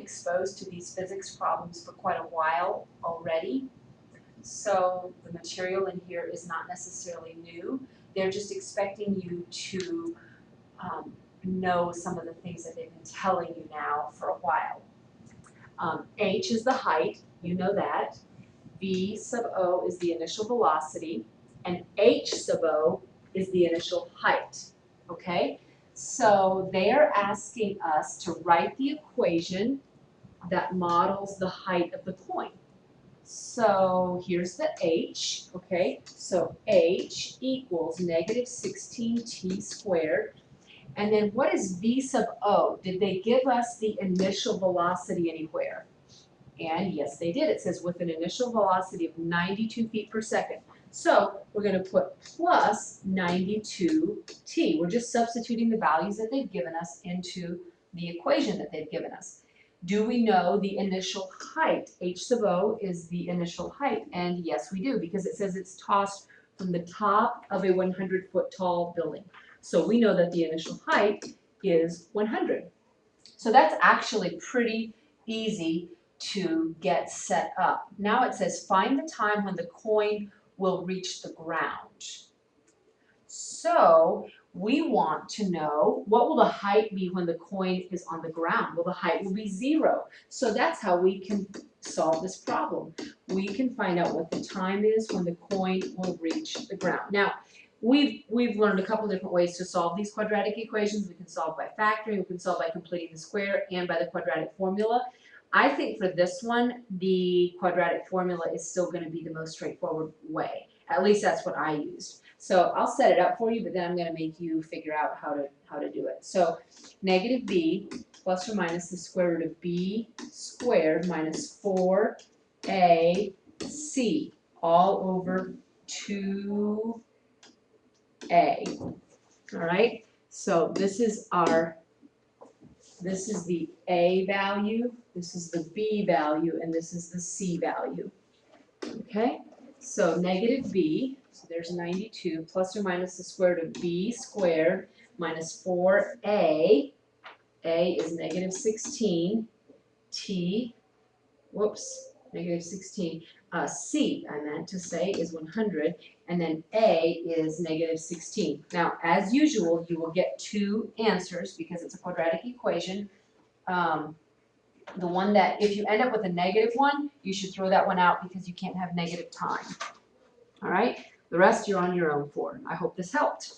exposed to these physics problems for quite a while already. So the material in here is not necessarily new. They're just expecting you to know some of the things that they've been telling you now for a while. H is the height, you know that. V sub O is the initial velocity, and H sub O is the initial height, okay? So they are asking us to write the equation that models the height of the coin. So here's the H, okay? So H equals negative 16t squared. And then what is V sub O? Did they give us the initial velocity anywhere? And yes, they did. It says with an initial velocity of 92 feet per second. So we're going to put plus 92t. We're just substituting the values that they've given us into the equation that they've given us. Do we know the initial height? H sub O is the initial height. And yes, we do, because it says it's tossed from the top of a 100-foot tall building. So we know that the initial height is 100. So that's actually pretty easy to get set up. Now it says find the time when the coin will reach the ground. So we want to know what will the height be when the coin is on the ground. Well, the height will be 0. So that's how we can solve this problem. We can find out what the time is when the coin will reach the ground. Now, we've learned a couple different ways to solve these quadratic equations. We can solve by factoring, we can solve by completing the square, and by the quadratic formula. I think for this one, the quadratic formula is still going to be the most straightforward way. At least that's what I used. So I'll set it up for you, but then I'm going to make you figure out how to do it. So negative b plus or minus the square root of b squared minus 4ac all over 2a. All right, so this is the a value, this is the b value, and this is the c value. Okay, so negative b, so there's 92, plus or minus the square root of b squared minus 4a. A is negative 16, t, whoops, negative 16. C, I meant to say, is 100, and then A is negative 16. Now, as usual, you will get two answers because it's a quadratic equation. The one that, if you end up with a negative one, you should throw that one out because you can't have negative time. All right? The rest you're on your own for. I hope this helped.